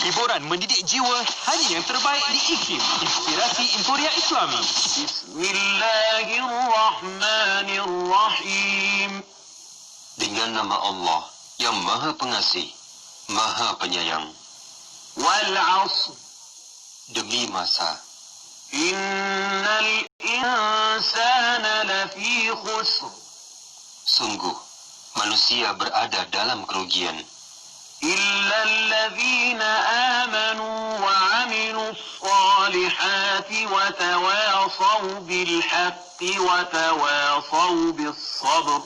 Hiburan mendidik jiwa hanya yang terbaik di IKIM. Inspirasi Emporia Islami. Bismillahirrahmanirrahim. Dengan nama Allah yang Maha Pengasih, Maha Penyayang. Wal 'asr. Demi masa. Innal insana lafi khusr. Sungguh, manusia berada dalam kerugian. إلا الذين آمنوا وعملوا الصالحات وتواصوا بالحق وتواصوا بالصبر.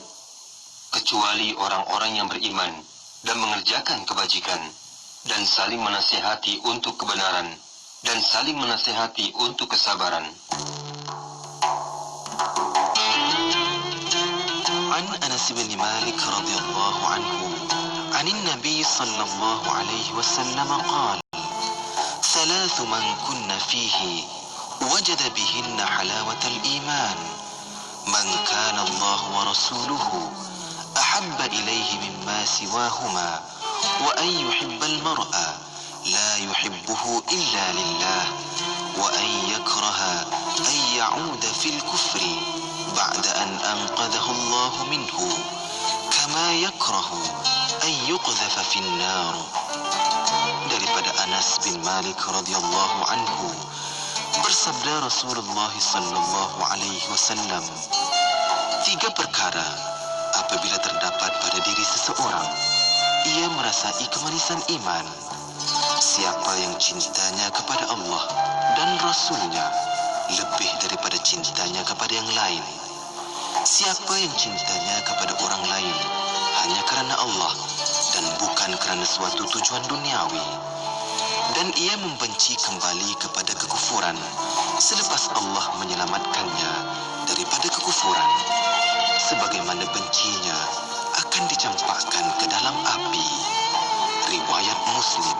Kecuali orang-orang yang beriman dan mengerjakan kebajikan dan saling menasihati untuk kebenaran dan saling menasihati untuk kesabaran. An Anas bin Malik radhiyallahu anhu عن النبي صلى الله عليه وسلم قال: ثلاث من كن فيه وجد بهن حلاوة الإيمان من كان الله ورسوله أحب إليه مما سواهما وأن يحب المرء لا يحبه إلا لله وأن يكره أن يعود في الكفر بعد أن أنقذه الله منه كما يكره أن يقذف في النار. Daripada Anas bin Malik radhiyallahu anhu, bersabda Rasulullah sallallahu alaihi wasallam, 3 perkara apabila terdapat pada diri seseorang, ia merasai kemanisan iman. Siapa yang cintanya kepada Allah dan Rasulnya lebih daripada cintanya kepada yang lain. Siapa yang cintanya kepada orang lain hanya kerana Allah dan bukan kerana suatu tujuan duniawi, dan ia membenci kembali kepada kekufuran selepas Allah menyelamatkannya daripada kekufuran, sebagaimana bencinya akan dicampakkan ke dalam api. Riwayat Muslim.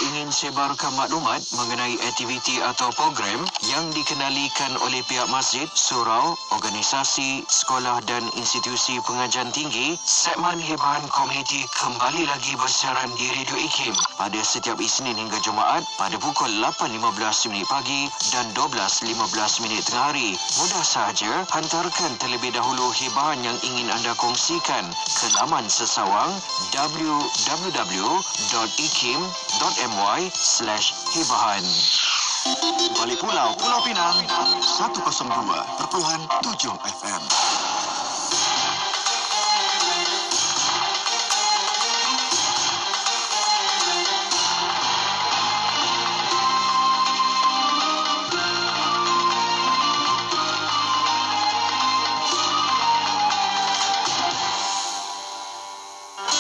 Ingin sebarkan maklumat mengenai aktiviti atau program yang dikenalikan oleh pihak masjid, surau, organisasi, sekolah dan institusi pengajian tinggi, segmen hiburan komuniti kembali lagi bersiaran di Radio IKIM pada setiap Isnin hingga Jumaat pada pukul 8.15 pagi dan 12.15 tengah hari. Mudah sahaja hantarkan terlebih dahulu hiburan yang ingin anda kongsikan ke laman sesawang www.ikim.my/hibahan. Balik Pulau, Pulau Pinang, 102.7 FM.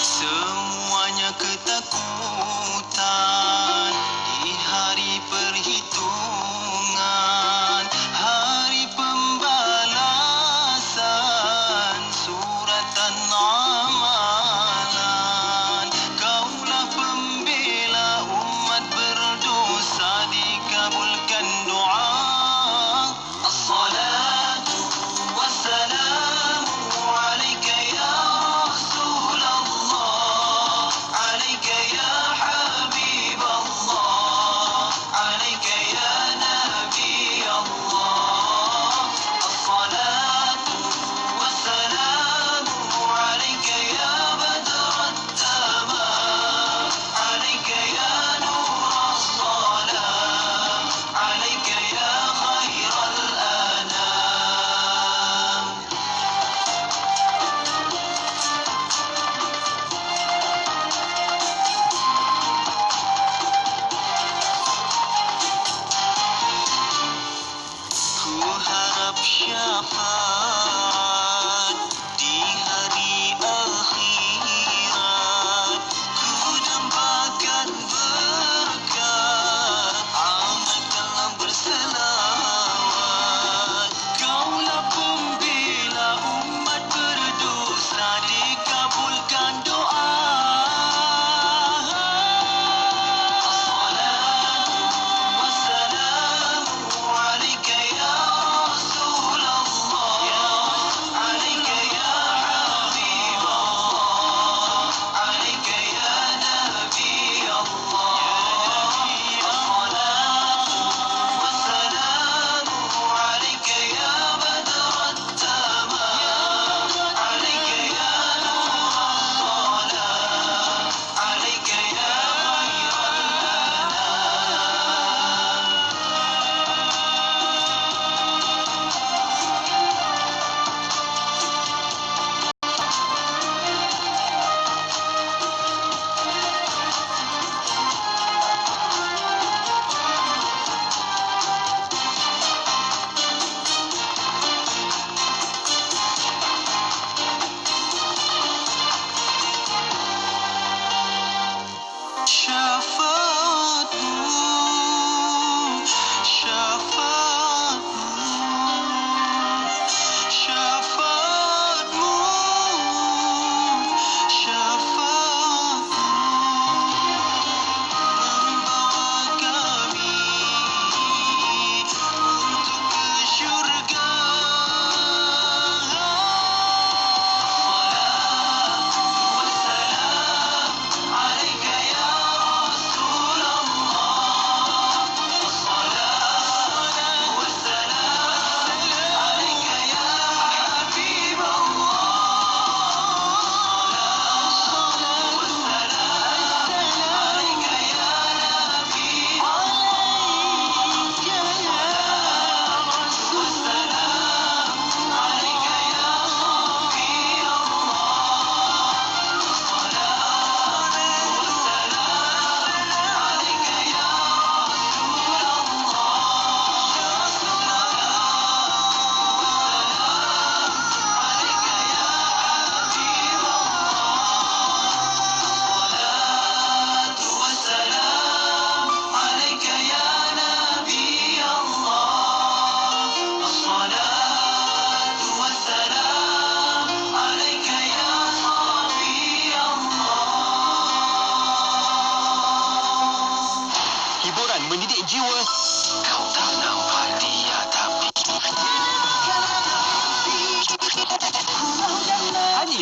Semuanya ketakutan di hari perhitungan, hari pembalasan.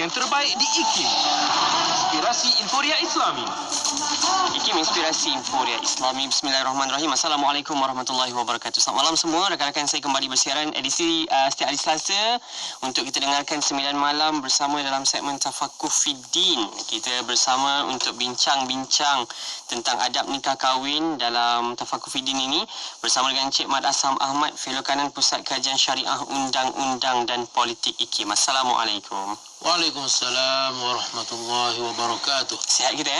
yang terbaik di IKIM. Inspirasi Inforia Islami. IKIM Inspirasi Inforia Islami. Bismillahirrahmanirrahim. Assalamualaikum warahmatullahi wabarakatuh. Selamat malam semua. Rakan-rakan saya kembali bersiaran edisi setiap hari Selasa untuk kita dengarkan 9 malam bersama dalam segmen Tafakuh Fiddin. Kita bersama untuk bincang-bincang tentang adab nikah kahwin dalam Tafakuh Fiddin ini bersama dengan Cik Mat Asam Ahmad, Fellow Kanan Pusat Kajian Syariah Undang-Undang dan Politik IKIM. Assalamualaikum. Waalaikumsalam warahmatullahi wabarakatuh. Sihat kita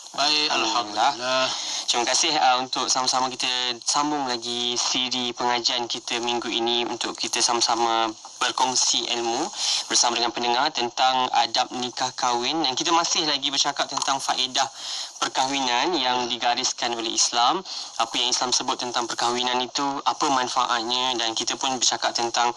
Baik, alhamdulillah. Terima kasih untuk sama-sama kita sambung lagi siri pengajian kita minggu ini untuk kita sama-sama berkongsi ilmu bersama dengan pendengar tentang adab nikah kahwin, dan kita masih lagi bercakap tentang faedah perkahwinan yang digariskan oleh Islam. Apa yang Islam sebut tentang perkahwinan itu, apa manfaatnya, dan kita pun bercakap tentang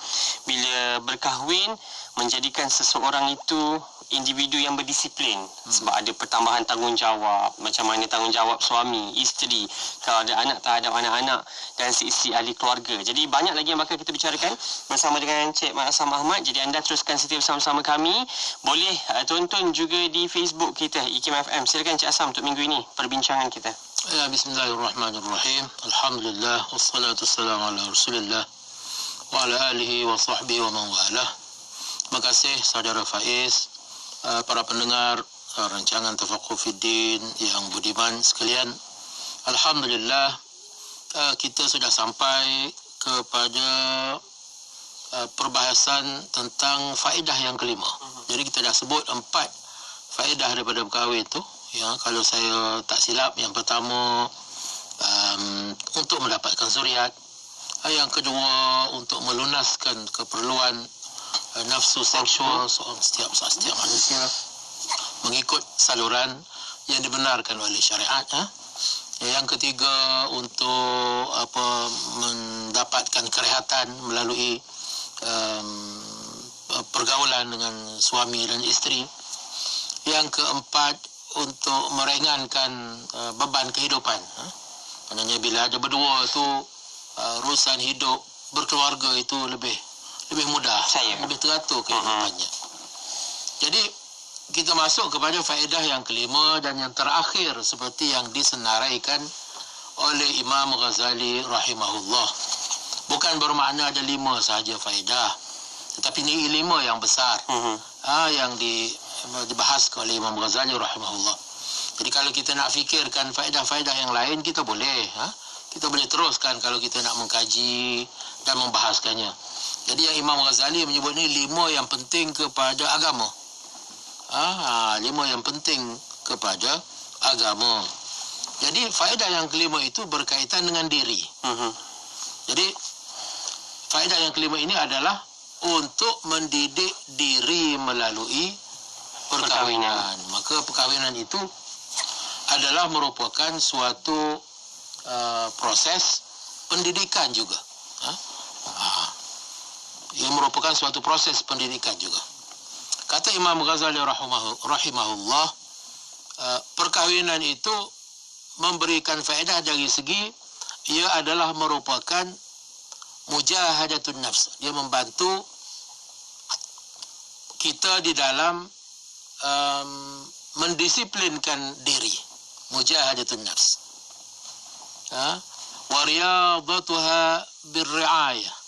bila berkahwin menjadikan seseorang itu individu yang berdisiplin sebab ada pertambahan tanggungjawab, macam mana tanggungjawab suami, isteri, kalau ada anak terhadap anak-anak dan seisi ahli keluarga. Jadi banyak lagi yang bakal kita bicarakan bersama dengan Cik Mat Asam Ahmad. Jadi anda teruskan setia bersama-sama kami. Boleh tonton juga di Facebook kita IKIM FM. Silakan Cik Asam untuk minggu ini perbincangan kita. Ya, bismillahirrahmanirrahim. Alhamdulillah wassalatu wassalamu ala Rasulillah wa ala alihi wa sahbihi wa man walah. Terima kasih saudara Faiz, para pendengar rancangan Tafakuh Fiddin yang budiman sekalian. Alhamdulillah kita sudah sampai kepada perbahasan tentang faedah yang kelima. Jadi kita dah sebut 4 faedah daripada berkahwin tu. Ya, kalau saya tak silap, yang pertama untuk mendapatkan zuriat, yang kedua untuk melunaskan keperluan nafsu seksual setiap manusia mengikut saluran yang dibenarkan oleh syariat. Yang ketiga untuk mendapatkan kerehatan melalui pergaulan dengan suami dan isteri. Yang keempat untuk meringankan beban kehidupan. Maknanya bila ada berdua tu urusan hidup berkeluarga itu lebih mudah, lebih teratur kehidupannya. Jadi kita masuk kepada faedah yang kelima dan yang terakhir seperti yang disenaraikan oleh Imam Ghazali rahimahullah. Bukan bermakna ada 5 sahaja faedah, tetapi ini 5 yang besar yang dibahas oleh Imam Ghazali rahimahullah. Jadi kalau kita nak fikirkan faedah-faedah yang lain, kita boleh kita boleh teruskan kalau kita nak mengkaji dan membahaskannya. Jadi yang Imam Ghazali menyebut ni 5 yang penting kepada agama. 5 yang penting kepada agama. Jadi faedah yang kelima itu berkaitan dengan diri. Jadi faedah yang kelima ini adalah untuk mendidik diri melalui perkahwinan. Maka perkahwinan itu adalah merupakan suatu proses pendidikan juga. Ia merupakan suatu proses pendidikan juga. Kata Imam Ghazali rahimahullah, perkahwinan itu memberikan faedah dari segi ia adalah merupakan mujahadatun nafs. Dia membantu kita di dalam mendisiplinkan diri. Mujahadatun nafs. Wa riyadatuha birri'ayah.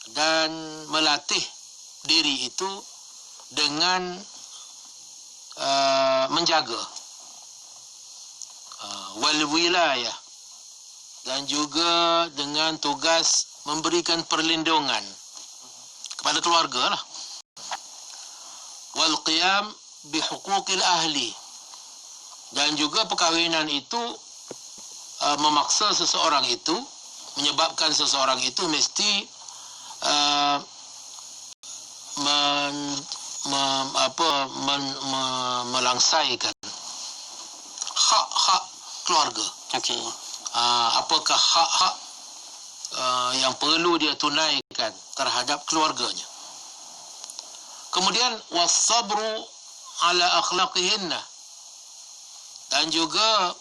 Dan melatih diri itu dengan menjaga, wal wilayah, dan juga dengan tugas memberikan perlindungan kepada keluarga lah. Wal qiyam bi huquqil ahli, dan juga perkahwinan itu memaksa seseorang itu, menyebabkan seseorang itu mesti melangsaikan hak-hak keluarga. Okey. Apakah hak-hak yang perlu dia tunaikan terhadap keluarganya. Kemudian was-sabru ala akhlaqihinna, dan juga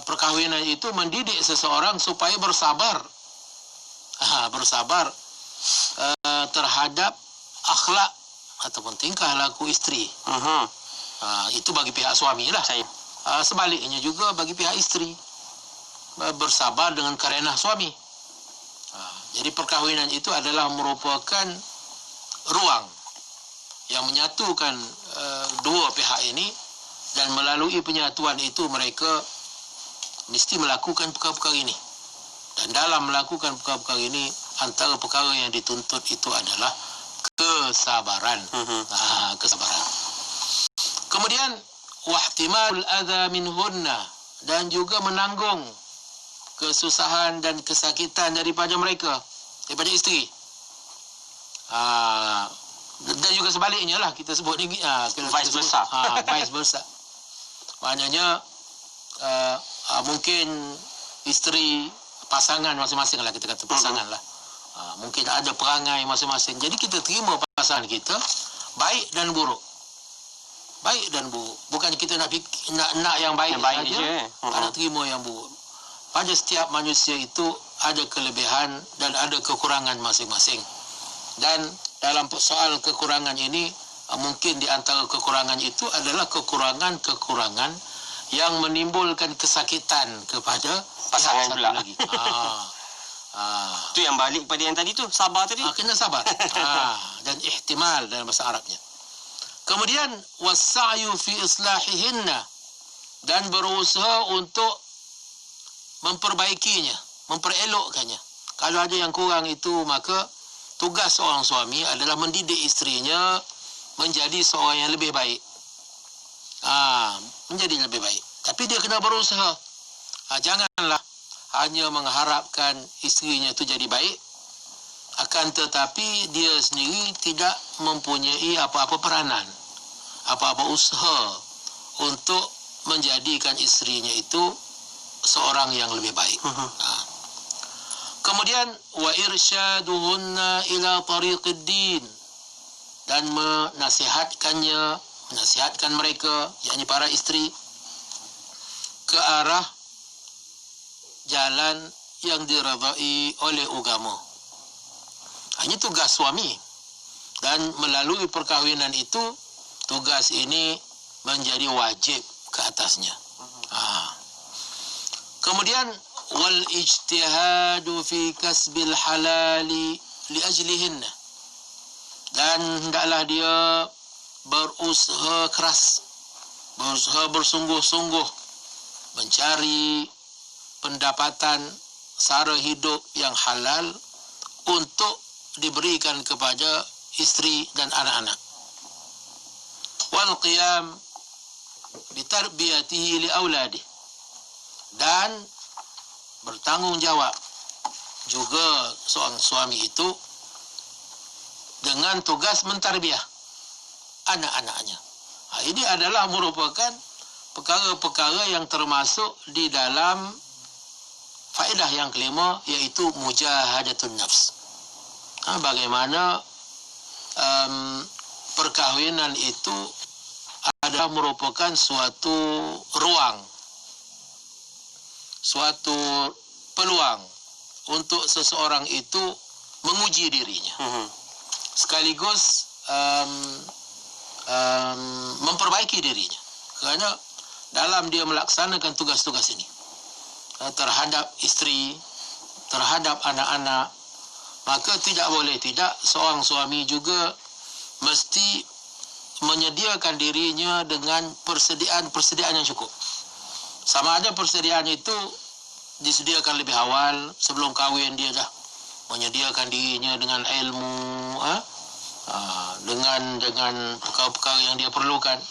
perkahwinan itu mendidik seseorang supaya bersabar terhadap akhlak ataupun tingkah laku isteri. Mhm. Itu bagi pihak suami lah. Saya. Sebaliknya juga bagi pihak isteri, bersabar dengan karenah suami. Jadi perkahwinan itu adalah merupakan ruang yang menyatukan dua pihak ini, dan melalui penyatuan itu mereka mesti melakukan perkara-perkara ini. Dan dalam melakukan perkara-perkara ini, antara perkara yang dituntut itu adalah kesabaran. Kesabaran. Kemudian wahtimalul adza minhunna, dan juga menanggung kesusahan dan kesakitan daripada mereka, daripada isteri. Dan juga sebaliknya lah, kita sebut ni Vice versa. Vice versa. Maknanya mungkin isteri, pasangan masing-masing lah, kita kata pasangan lah. Mungkin ada perangai masing-masing. Jadi kita terima pasangan kita baik dan buruk. Baik dan buruk. Bukan kita nak yang baik saja, nak terima yang buruk. Pada setiap manusia itu ada kelebihan dan ada kekurangan masing-masing. Dan dalam soal kekurangan ini, mungkin di antara kekurangan itu adalah kekurangan-kekurangan yang menimbulkan kesakitan kepada pasangan satu pula lagi. Itu yang balik pada yang tadi tu, sabar tadi. Kena sabar. Dan ihtimal dalam bahasa Arabnya. Kemudian wasa'yu fi islahihinna, dan berusaha untuk memperbaikinya, memperelokkannya. Kalau ada yang kurang itu, maka tugas seorang suami adalah mendidik isterinya menjadi seorang yang lebih baik. Menjadi lebih baik. Tapi dia kena berusaha. Janganlah hanya mengharapkan isterinya itu jadi baik, akan tetapi dia sendiri tidak mempunyai apa-apa peranan, apa-apa usaha untuk menjadikan isterinya itu seorang yang lebih baik. Kemudian wa irsyaduhunna ila tariqid din, dan menasihatkan mereka, yakni para isteri, ke arah jalan yang diredai oleh agama. Hanya tugas suami, dan melalui perkahwinan itu tugas ini menjadi wajib ke atasnya. Kemudian wal ijtihadu fi kasbil halali li ajlihinna, dan hendaklah dia berusaha keras, berusaha bersungguh-sungguh mencari pendapatan sara hidup yang halal untuk diberikan kepada isteri dan anak-anak. Wal qiyam bitarbiyatihi li auladihi, dan bertanggungjawab juga seorang suami itu dengan tugas mentarbiah anak-anaknya. Ini adalah merupakan perkara-perkara yang termasuk di dalam faedah yang kelima, iaitu mujahadatun nafs. Bagaimana perkahwinan itu adalah merupakan suatu ruang, suatu peluang untuk seseorang itu menguji dirinya, sekaligus memperbaiki dirinya. Kerana dalam dia melaksanakan tugas-tugas ini terhadap isteri, terhadap anak-anak, maka tidak boleh tidak seorang suami juga mesti menyediakan dirinya dengan persediaan yang cukup. Sama ada persediaan itu disediakan lebih awal, sebelum kahwin dia dah menyediakan dirinya dengan ilmu, dengan perkara-perkara yang dia perlukan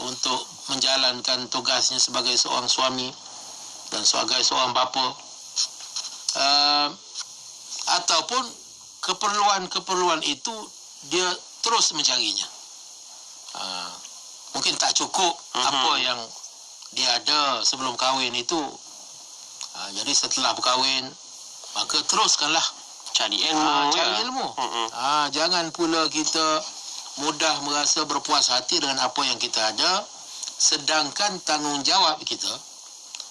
untuk menjalankan tugasnya sebagai seorang suami dan sebagai seorang bapa. Ataupun keperluan-keperluan itu dia terus mencarinya. Mungkin tak cukup apa yang dia ada sebelum kahwin itu. Jadi setelah berkahwin, maka teruskanlah cari ilmu. Jangan pula kita mudah merasa berpuas hati dengan apa yang kita ada, sedangkan tanggungjawab kita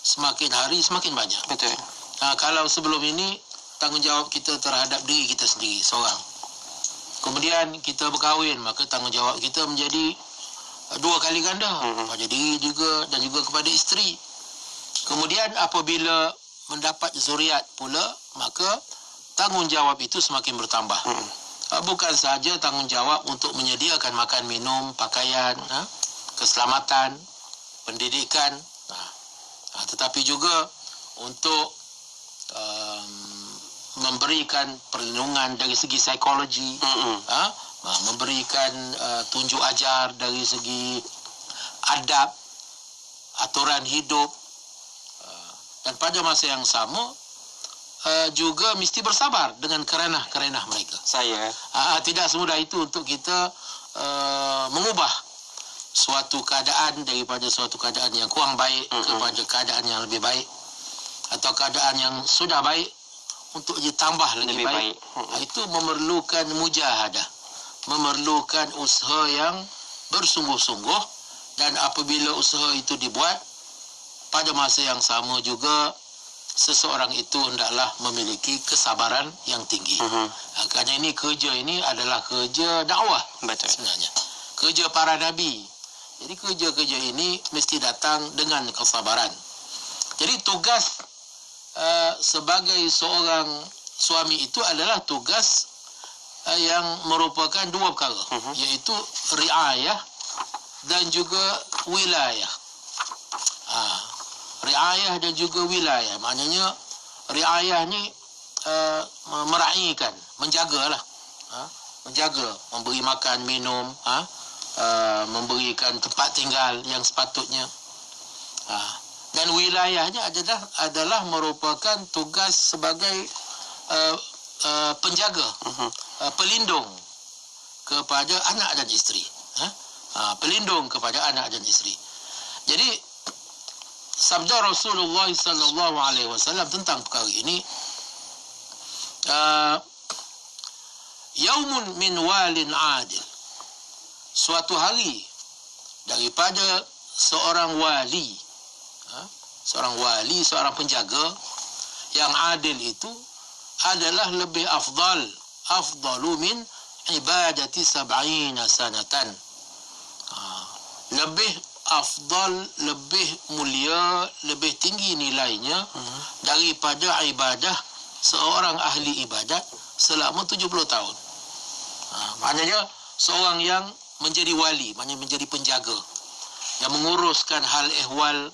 semakin hari semakin banyak. Betul. Kalau sebelum ini tanggungjawab kita terhadap diri kita sendiri seorang. Kemudian kita berkahwin, maka tanggungjawab kita menjadi 2 kali ganda, pada diri juga dan juga kepada isteri. Kemudian apabila mendapat zuriat pula, maka tanggungjawab itu semakin bertambah. Bukan sahaja tanggungjawab untuk menyediakan makan, minum, pakaian, keselamatan, pendidikan, tetapi juga untuk memberikan perlindungan dari segi psikologi, memberikan tunjuk ajar dari segi adab, aturan hidup, dan pada masa yang sama juga mesti bersabar dengan kerenah-kerenah mereka. Tidak semudah itu untuk kita mengubah suatu keadaan daripada suatu keadaan yang kurang baik kepada keadaan yang lebih baik, atau keadaan yang sudah baik untuk ditambah lebih baik. Itu memerlukan mujahadah, memerlukan usaha yang bersungguh-sungguh, dan apabila usaha itu dibuat, pada masa yang sama juga seseorang itu hendaklah memiliki kesabaran yang tinggi. Kerana ini kerja ini adalah kerja dakwah. Betul. Sebenarnya kerja para nabi. Jadi kerja-kerja ini mesti datang dengan kesabaran. Jadi tugas sebagai seorang suami itu adalah tugas yang merupakan 2 perkara, iaitu riayah dan juga wilayah. Riayah dan juga wilayah, maknanya riayah ni meraihkan, menjagalah, menjaga, memberi makan, minum, memberikan tempat tinggal yang sepatutnya. Dan wilayahnya adalah merupakan tugas sebagai penjaga, pelindung kepada anak dan isteri. Pelindung kepada anak dan isteri. Jadi sabda Rasulullah sallallahu alaihi wasallam tentang perkara ini, yaumun min walin adil, suatu hari daripada seorang wali, seorang penjaga yang adil itu adalah lebih afdalu min ibadati 70 sanatan. Lebih afdal, lebih mulia, lebih tinggi nilainya daripada ibadah seorang ahli ibadat selama 70 tahun. Maknanya seorang yang menjadi wali, maknanya menjadi penjaga, yang menguruskan hal ehwal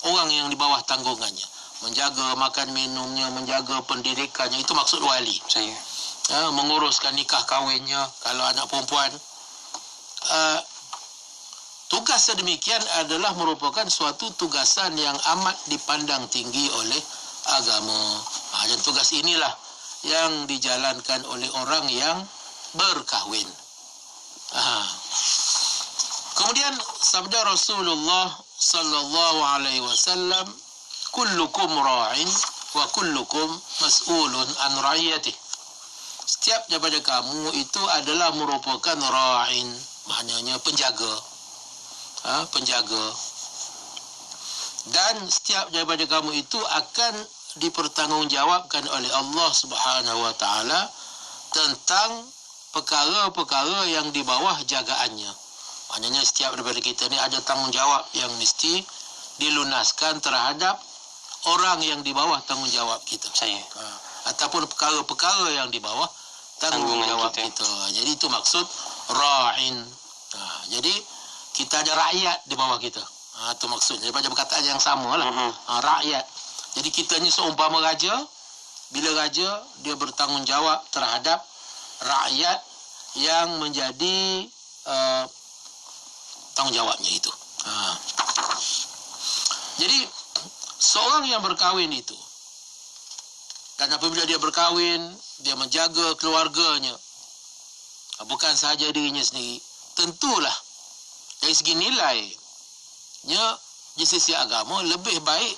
orang yang di bawah tanggungannya, menjaga makan minumnya, menjaga pendidikannya, itu maksud wali. Menguruskan nikah kahwinnya kalau anak perempuan. Tugas sedemikian adalah merupakan suatu tugasan yang amat dipandang tinggi oleh agama. Dan tugas inilah yang dijalankan oleh orang yang berkahwin. Kemudian sabda Rasulullah sallallahu alaihi wasallam, kullukum ra'in wa kullukum mas'ulun an ra'iyatih. Setiap daripada kamu itu adalah merupakan ra'in, maknanya penjaga. Penjaga. Dan setiap daripada kamu itu akan dipertanggungjawabkan oleh Allah Subhanahu wa taala tentang perkara-perkara yang di bawah jagaannya. Maknanya setiap daripada kita ni ada tanggungjawab yang mesti dilunaskan terhadap orang yang di bawah tanggungjawab kita. Ataupun perkara-perkara yang di bawah tanggungjawab kita. Jadi itu maksud ra'in. Jadi kita ada rakyat di bawah kita. Itu maksudnya. Daripada perkataan yang sama lah. Rakyat. Jadi kita ni seumpama raja. Bila raja, dia bertanggungjawab terhadap rakyat yang menjadi tanggungjawabnya itu. Jadi seorang yang berkahwin itu, dan apabila dia berkahwin, dia menjaga keluarganya, bukan sahaja dirinya sendiri, tentulah dari segi nilainya di sisi agama lebih baik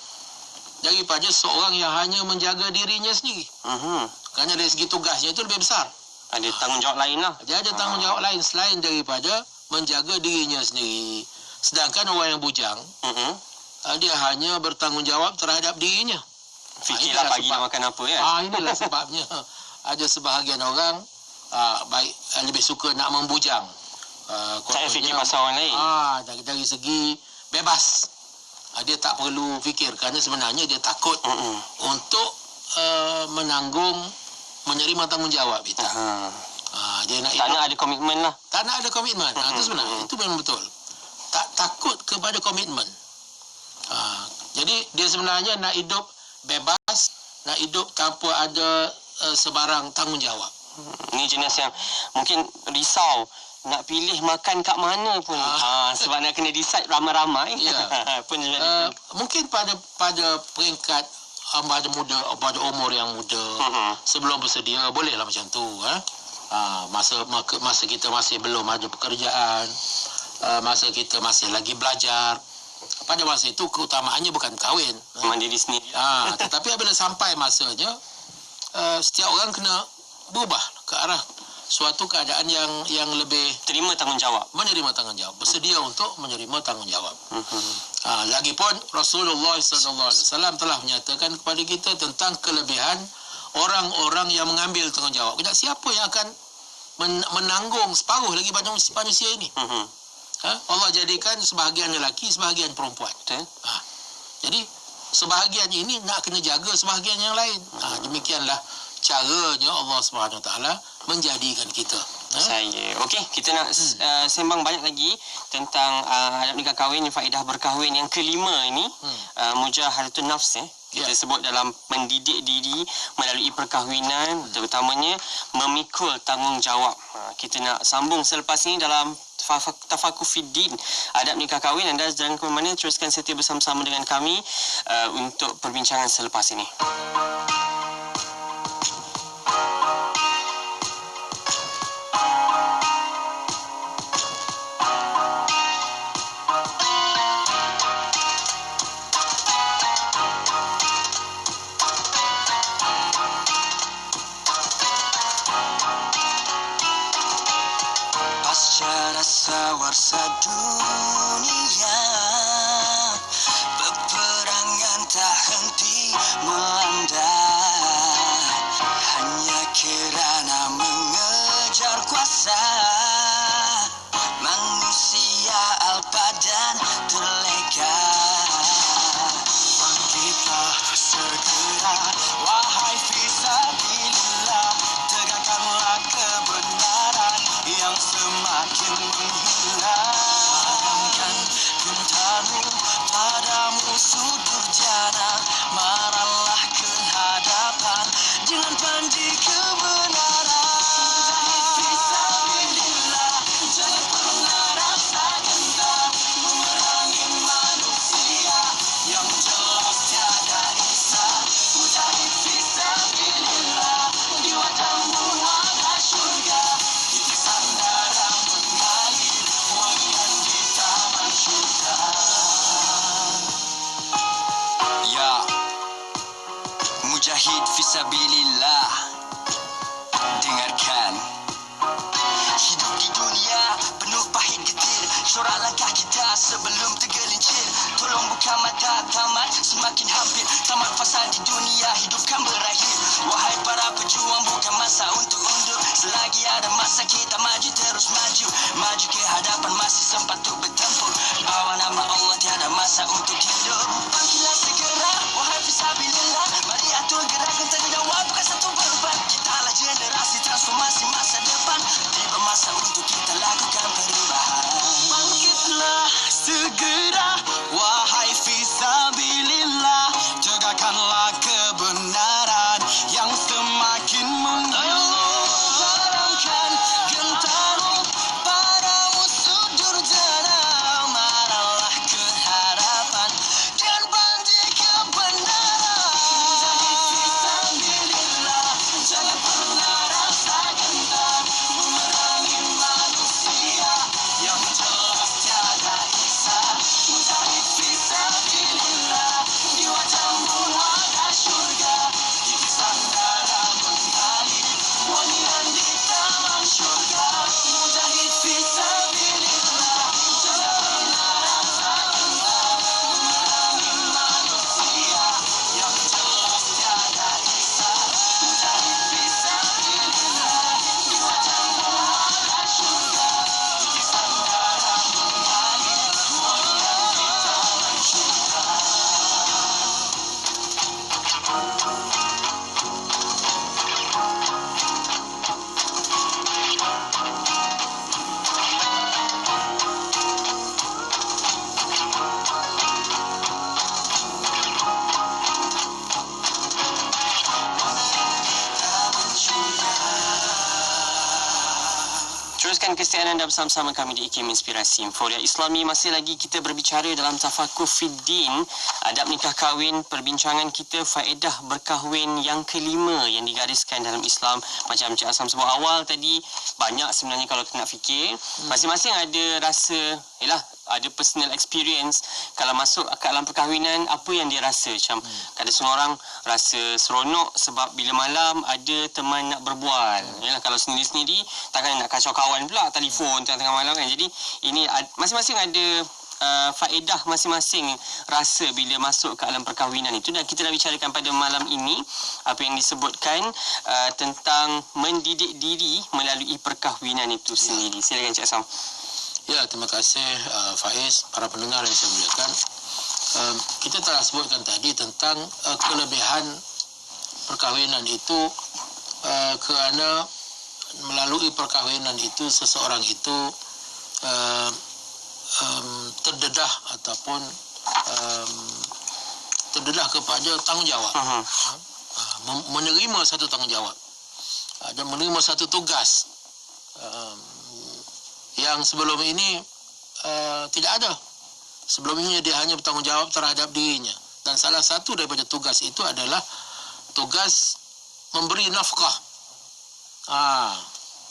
daripada seorang yang hanya menjaga dirinya sendiri. Kerana dari segi tugasnya itu lebih besar. Ada tanggungjawab lain lah. Dia ada tanggungjawab lain selain daripada menjaga dirinya sendiri. Sedangkan orang yang bujang, dia hanya bertanggungjawab terhadap dirinya. Fikirlah pagi nak makan apa ya. Inilah sebabnya ada sebahagian orang lebih suka nak membujang. Tak fikir pasal orang lain. Dari segi bebas. Dia tak perlu fikir kerana sebenarnya dia takut untuk menerima tanggungjawab itu. Dia nak tak nak ada komitmen lah. Tak nak ada komitmen. Itu sebenarnya itu memang betul. Takut kepada komitmen. Jadi dia sebenarnya nak hidup bebas, nak hidup tanpa ada sebarang tanggungjawab. Ini jenis yang mungkin risau nak pilih makan kat mana pun. Sebab nak kena decide ramai-ramai. Pun mungkin pada peringkat pada umur yang muda, sebelum bersedia, bolehlah macam tu. Masa kita masih belum ada pekerjaan, masa kita masih lagi belajar, pada masa itu keutamaannya bukan kahwin, mandiri sendiri. Tetapi apabila sampai masanya, setiap orang kena berubah ke arah suatu keadaan yang lebih menerima tanggungjawab, bersedia untuk menerima tanggungjawab. Lagipun Rasulullah SAW telah menyatakan kepada kita tentang kelebihan orang-orang yang mengambil tanggungjawab. Tidak siapa yang akan menanggung separuh lagi pada manusia ini. Allah jadikan sebahagian lelaki, sebahagian perempuan. Jadi sebahagian ini nak kena jaga sebahagian yang lain. Demikianlah caranya Allah SWT menjadikan kita. Okey, kita nak sembang banyak lagi tentang adab nikah kahwin, faedah berkahwin yang kelima ini, mujahadatun nafs. Kita sebut dalam mendidik diri melalui perkahwinan, terutamanya memikul tanggungjawab. Kita nak sambung selepas ini dalam Tafakuh Fiddin, adab nikah kahwin. Anda jangan ke mana, teruskan setia bersama-sama dengan kami untuk perbincangan selepas ini. Warsa dunia, peperangan tak henti melanda, hanya kerana mengejar kuasa. Manusia alpa dan terleka. Bangkitlah segera, wahai fisabilillah, tegakkanlah kebenaran yang semakin menghilang. Padamkan gentarmu pada musuh durjana, marahlah ke hadapan dengan panji kebenaran. Fisabilillah, jangan pernah rasa gentar memerangi manusia yang jelas tiada ihsan. Mujahid fisabilillah, di wajahmu ada syurga, titik sandara mengalir wangian di taman syurga. Ya, mujahid fisabilillah, dengarkan. Hidup di dunia penuh pahit getir, corak langkah kita sebelum tergelincir. Tolong buka mata, tamat semakin hampir, tamat fasa di dunia, hidup kan berakhir. Wahai para pejuang, bukan masa untuk undur, selagi ada masa kita maju terus maju. Maju ke hadapan, masih sempat untuk bertempur, bawa nama Allah, tiada masa untuk tidur. Bangkitlah segera, wahai fisabilillah, mari atur gerakan tanggungjawab, bukan satu beban. Kitalah generasi transformasi masa depan, tiba masa untuk kita lakukan perubahan. Bangkitlah segera, wahai fisabilillah, tegakkanlah kebenaran yang semakin menggilung. Padamkan gentarmu pada musuh durjana, marahlah ke hadapan Teruskan kesetiaan anda bersama-sama kami di IKIM Inspirasi Inforia Islami. Masih lagi kita berbicara dalam Tafakuh Fiddin, adab nikah kahwin. Perbincangan kita faedah berkahwin yang kelima yang digariskan dalam Islam. Macam Cik Asam sebut awal tadi, banyak sebenarnya kalau kita nak fikir. Masing-masing ada rasa, ada personal experience kalau masuk ke dalam perkahwinan, apa yang dia rasa. Macam ada semua orang rasa seronok sebab bila malam ada teman nak berbual. Kalau sendiri-sendiri takkan nak kacau kawan pula telefon tengah-tengah malam kan. Jadi ini masing-masing ada faedah masing-masing rasa bila masuk ke alam perkahwinan itu. Dan kita nak bicarakan pada malam ini apa yang disebutkan tentang mendidik diri melalui perkahwinan itu sendiri. Silakan Cik Asam. Ya, terima kasih Faiz, para pendengar yang saya muliakan. Kita telah sebutkan tadi tentang kelebihan perkahwinan itu kerana melalui perkahwinan itu seseorang itu terdedah ataupun terdedah kepada tanggungjawab. Menerima satu tanggungjawab dan menerima satu tugas yang sebelum ini tidak ada. Sebelum ini dia hanya bertanggungjawab terhadap dirinya. Dan salah satu daripada tugas itu adalah tugas memberi nafkah.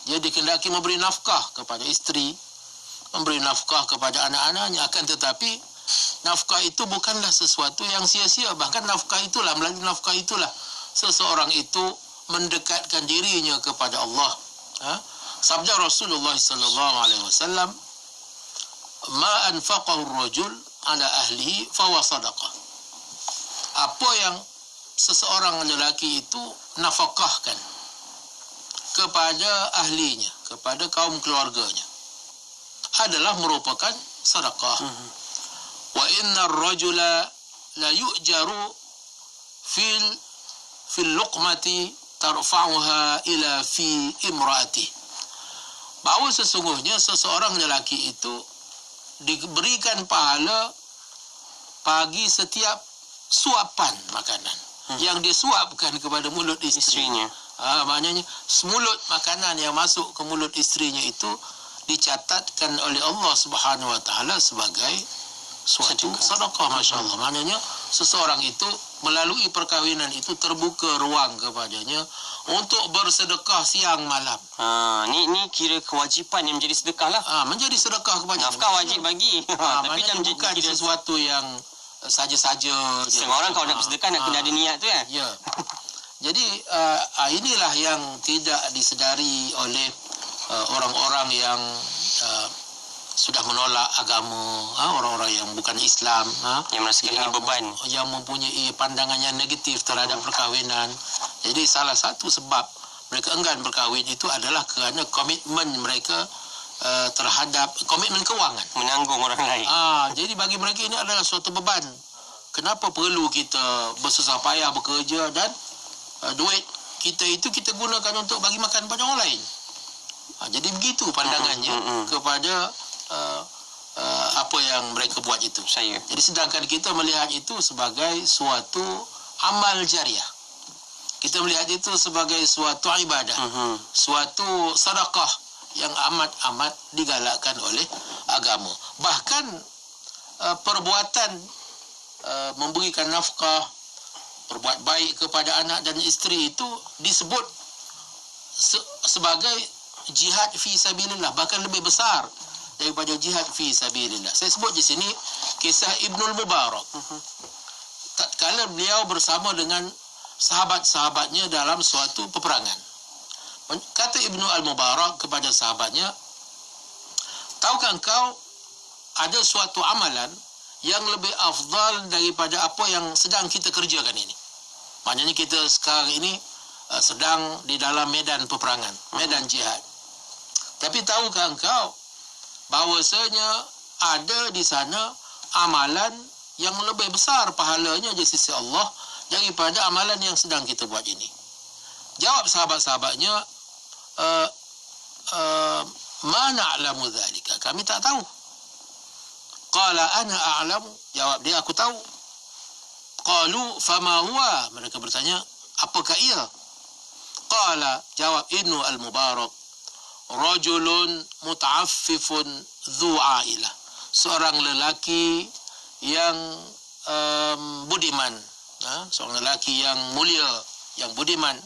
Dia dikehendaki memberi nafkah kepada isteri, memberi nafkah kepada anak-anaknya. Akan tetapi nafkah itu bukanlah sesuatu yang sia-sia. Bahkan nafkah itulah, melalui nafkah itulah seseorang itu mendekatkan dirinya kepada Allah. Sabda Rasulullah sallallahu alaihi wasallam, "Ma anfaqahu ar-rajul ala ahlihi fa huwa sadaqah." Apa yang seseorang lelaki itu nafkahkan kepada ahlinya, kepada kaum keluarganya, adalah merupakan sedekah. Wa inna ar-rajula la yu'jaru fil luqmati tarfa'uha ila fi imraatihi. Bahawa sesungguhnya seseorang lelaki itu diberikan pahala bagi setiap suapan makanan yang dia suapkan kepada mulut isterinya. Maknanya semulut makanan yang masuk ke mulut isterinya itu dicatatkan oleh Allah Subhanahu Wa Taala sebagai suatu sedekah. Masya-Allah. Maknanya seseorang itu melalui perkahwinan itu terbuka ruang kepadanya untuk bersedekah siang malam. Ni kira kewajipan yang menjadi sedekah lah. Menjadi sedekah kepada nafkah wajib bagi. Tapi bukan sesuatu yang saja-saja. Setengah orang kalau nak bersedekah nak kena ada niat tu kan. Ya. Jadi inilah yang tidak disedari oleh orang-orang yang sudah menolak agama, orang-orang yang bukan Islam, yang merasakan ini beban, yang mempunyai pandangan yang negatif terhadap perkahwinan. Jadi salah satu sebab mereka enggan berkahwin itu adalah kerana komitmen mereka terhadap komitmen kewangan, menanggung orang lain. Jadi bagi mereka ini adalah suatu beban. Kenapa perlu kita bersusah payah bekerja dan duit kita itu kita gunakan untuk bagi makan pada orang lain? Jadi begitu pandangannya kepada apa yang mereka buat itu. Jadi sedangkan kita melihat itu sebagai suatu amal jariah. Kita melihat itu sebagai suatu ibadah, suatu sedekah yang amat-amat digalakkan oleh agama. Bahkan perbuatan memberikan nafkah, berbuat baik kepada anak dan isteri itu disebut sebagai jihad fi sabilillah, bahkan lebih besar daripada jihad fi sabilillah. Saya sebut di sini kisah Ibnul Mubarak. Tatkala beliau bersama dengan sahabat-sahabatnya dalam suatu peperangan. Kata Ibnu Al-Mubarak kepada sahabatnya, "Tahukah engkau ada suatu amalan yang lebih afdal daripada apa yang sedang kita kerjakan ini?" Maknanya kita sekarang ini sedang di dalam medan peperangan, medan jihad. Tapi tahukah engkau bahawasanya ada di sana amalan yang lebih besar pahalanya di sisi Allah daripada amalan yang sedang kita buat ini? Jawab sahabat-sahabatnya, "Ma na'lamu dzalika." Kami tak tahu. Qala ana a'lamu. Jawab dia, aku tahu. Qalu fama huwa. Mereka bertanya, apakah ia? Qala, jawab Ibnu Al-Mubarak, rajulun muta'affifun dhu ailah, seorang lelaki yang budiman, seorang lelaki yang mulia, yang budiman,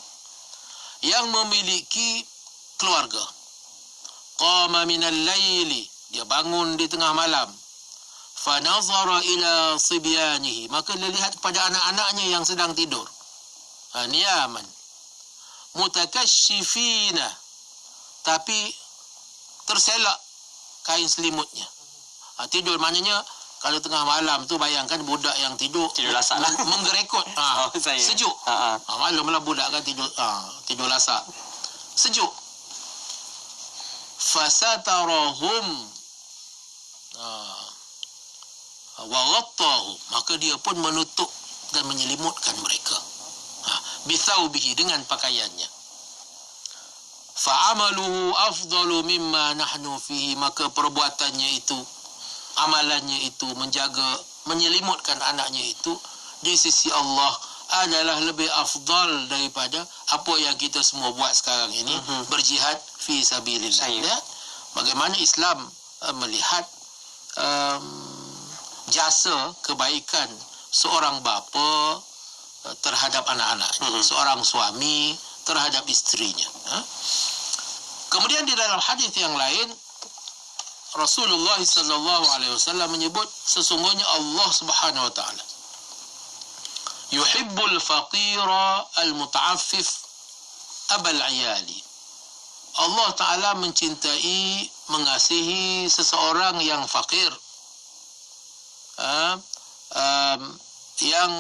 yang memiliki keluarga. Qama minal laili, dia bangun di tengah malam. Fa nazara ila sibyanihi, maka dia lihat kepada anak-anaknya yang sedang tidur. Niyaman. Mutakashifina, tapi terselak kain selimutnya. Tidur maknanya kalau tengah malam tu bayangkan budak yang tidur lasak lah. Menggerekot. Sejuk. Malamlah budak kan tidur lasak. Sejuk. Fasatarahum wa ghattahum, maka dia pun menutup dan menyelimutkan mereka. Bithaubihi, dengan pakaiannya. Fa'amaluhu afdalu mimma nahnu fihi, maka perbuatannya itu, amalannya itu, menyelimutkan anaknya itu di sisi Allah adalah lebih afdal daripada apa yang kita semua buat sekarang ini, berjihad fi sabilillah. Ya? Bagaimana Islam melihat jasa kebaikan seorang bapa terhadap anak-anaknya, seorang suami terhadap isterinya. Kemudian di dalam hadis yang lain, Rasulullah sallallahu alaihi wasallam menyebut sesungguhnya Allah Subhanahu wa taala yuhibbul faqira al-muta'affif abal ayali. Allah taala mencintai, mengasihi seseorang yang fakir, yang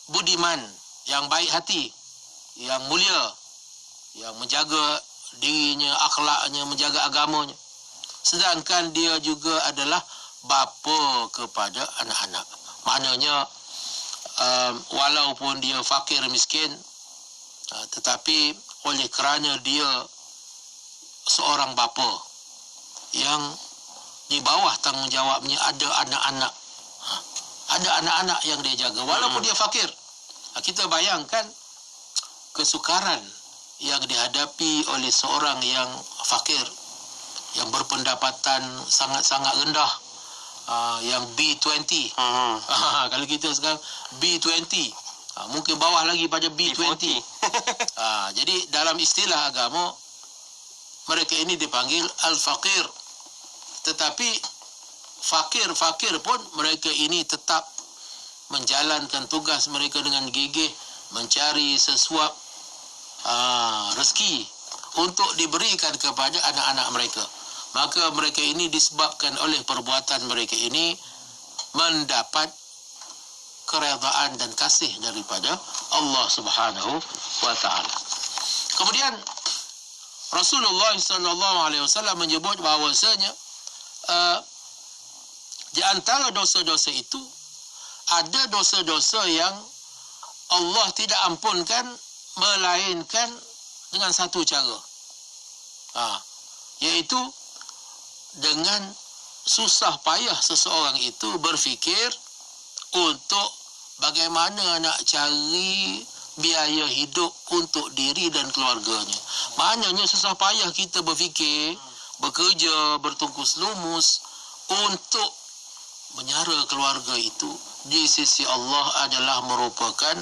budiman, yang baik hati, yang mulia, yang menjaga dirinya, akhlaknya, menjaga agamanya. Sedangkan dia juga adalah bapa kepada anak-anak. Maknanya walaupun dia fakir miskin, tetapi oleh kerana dia seorang bapa yang di bawah tanggungjawabnya ada anak-anak, ada anak-anak yang dia jaga walaupun dia fakir. Kita bayangkan kesukaran yang dihadapi oleh seorang yang fakir, yang berpendapatan sangat-sangat rendah, yang B20. Kalau kita sekarang B20, mungkin bawah lagi pada B20. Jadi dalam istilah agama, mereka ini dipanggil al-faqir. Tetapi fakir-fakir pun mereka ini tetap menjalankan tugas mereka dengan gigih, mencari sesuap rezeki untuk diberikan kepada anak-anak mereka. Maka mereka ini disebabkan oleh perbuatan mereka ini mendapat keredaan dan kasih daripada Allah Subhanahu wa taala. Kemudian Rasulullah sallallahu alaihi wasallam menyebut bahawasanya di antara dosa-dosa itu ada dosa-dosa yang Allah tidak ampunkan melainkan dengan satu cara, iaitu dengan susah payah seseorang itu berfikir untuk bagaimana nak cari biaya hidup untuk diri dan keluarganya. Maknanya susah payah kita berfikir, bekerja, bertungkus lumus untuk menyara keluarga itu di sisi Allah adalah merupakan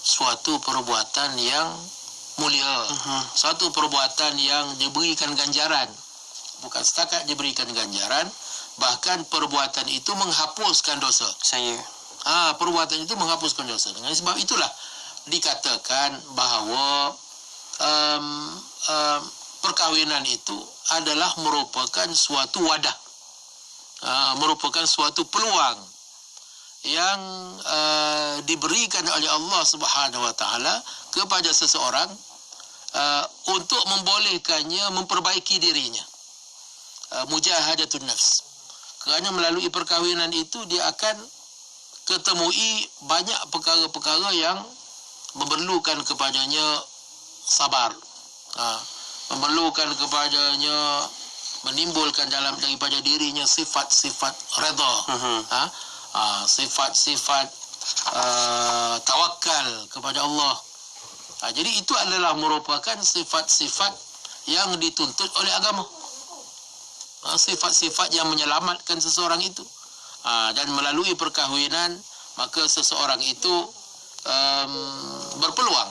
suatu perbuatan yang mulia, suatu perbuatan yang diberikan ganjaran. Bukan setakat diberikan ganjaran, bahkan perbuatan itu menghapuskan dosa. Perbuatan itu menghapuskan dosa. Dengan sebab itulah dikatakan bahawa perkahwinan itu adalah merupakan suatu wadah, merupakan suatu peluang yang diberikan oleh Allah Subhanahu wa taala kepada seseorang untuk membolehkannya memperbaiki dirinya, mujahadatun nafs. Kerana melalui perkahwinan itu dia akan ketemui banyak perkara-perkara yang memerlukan kepadanya sabar, memerlukan kepadanya menimbulkan daripada dirinya sifat-sifat redha, sifat-sifat tawakal kepada Allah. Jadi itu adalah merupakan sifat-sifat yang dituntut oleh agama. sifat-sifat yang menyelamatkan seseorang itu. Dan melalui perkahwinan, maka seseorang itu berpeluang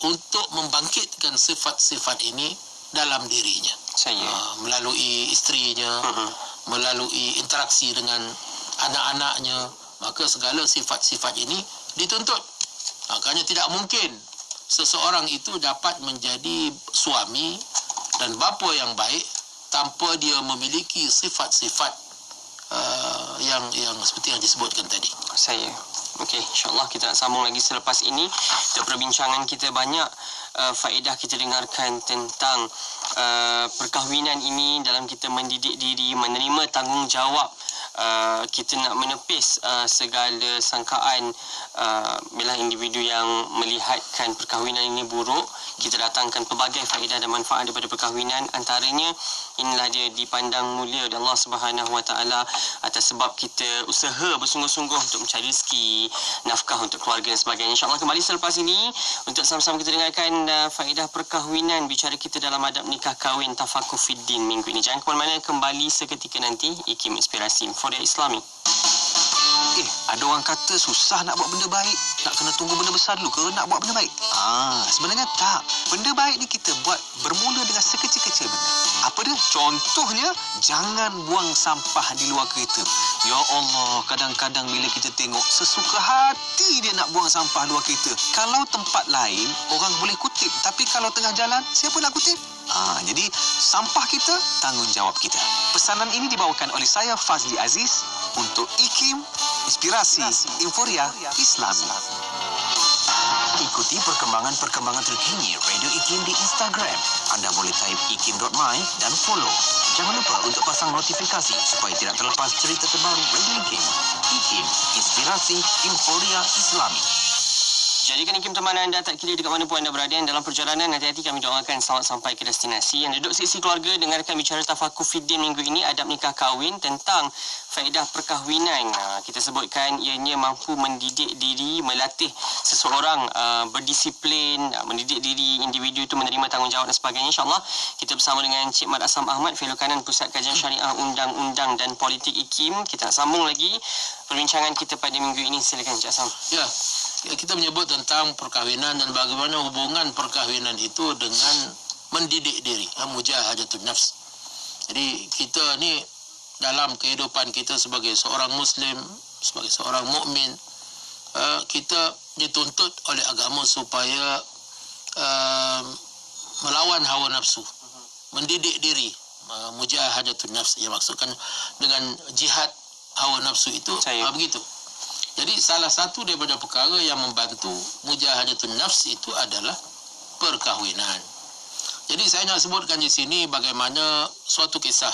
untuk membangkitkan sifat-sifat ini dalam dirinya. Melalui isterinya, melalui interaksi dengan anak-anaknya, maka segala sifat-sifat ini dituntut. Makanya tidak mungkin seseorang itu dapat menjadi suami dan bapa yang baik tanpa dia memiliki sifat-sifat yang seperti yang disebutkan tadi. Okey, insyaAllah kita nak sambung lagi selepas ini. Untuk perbincangan kita banyak faedah kita dengarkan tentang perkahwinan ini dalam kita mendidik diri, menerima tanggungjawab. Kita nak menepis segala sangkaan bila individu yang melihatkan perkahwinan ini buruk. Kita datangkan pelbagai faedah dan manfaat daripada perkahwinan. Antaranya, inilah dia dipandang mulia oleh Allah Subhanahu Wa Taala atas sebab kita usaha bersungguh-sungguh untuk mencari rezeki, nafkah untuk keluarga dan sebagainya. InsyaAllah kembali selepas ini untuk sama-sama kita dengarkan faedah perkahwinan, bicara kita dalam adab nikah kahwin Tafakuh Fiddin minggu ini. Jangan ke mana-mana, kembali seketika nanti. IKIM Inspirasi Inforia Islami. Ada orang kata susah nak buat benda baik, nak kena tunggu benda besar dulu ke nak buat benda baik? Sebenarnya tak. Benda baik ni kita buat bermula dengan sekecil-kecil benda. Apa dia? Contohnya, jangan buang sampah di luar kereta. Ya Allah, kadang-kadang bila kita tengok, sesuka hati dia nak buang sampah luar kereta. Kalau tempat lain, orang boleh kutip. Tapi kalau tengah jalan, siapa nak kutip? Jadi, sampah kita, tanggungjawab kita. Pesanan ini dibawakan oleh saya, Fazli Aziz, untuk IKIM Inspirasi Inforia Islami. Ikuti perkembangan-perkembangan terkini Radio IKIM di Instagram. Anda boleh type ikim.my dan follow. Jangan lupa untuk pasang notifikasi supaya tidak terlepas cerita terbaru Radio IKIM. IKIM Inspirasi Inforia Islami. Jadikan IKIM teman anda tak kira dekat mana pun anda berada. Dalam perjalanan, hati-hati, kami doakan selamat sampai ke destinasi. Yang duduk sisi keluarga, dengarkan bicara Tafakuh Fiddin minggu ini, adab nikah kahwin tentang faedah perkahwinan. Kita sebutkan ianya mampu mendidik diri, melatih seseorang berdisiplin, mendidik diri individu itu menerima tanggungjawab dan sebagainya. InsyaAllah kita bersama dengan Cik Mat Asam Ahmad, Fellow Kanan Pusat Kajian Syariah Undang-Undang dan Politik IKIM. Kita nak sambung lagi perbincangan kita pada minggu ini. Silakan Cik Asam. Ya, kita menyebut tentang perkahwinan dan bagaimana hubungan perkahwinan itu dengan mendidik diri, mujahadatun nafs. Jadi kita ni dalam kehidupan kita sebagai seorang Muslim, sebagai seorang mukmin, kita dituntut oleh agama supaya melawan hawa nafsu, mendidik diri, mujahadatun nafs. Yang maksudkan dengan jihad hawa nafsu itu begitu. Jadi salah satu daripada perkara yang membantu mujahadatun nafs itu adalah perkahwinan. Jadi saya nak sebutkan di sini bagaimana suatu kisah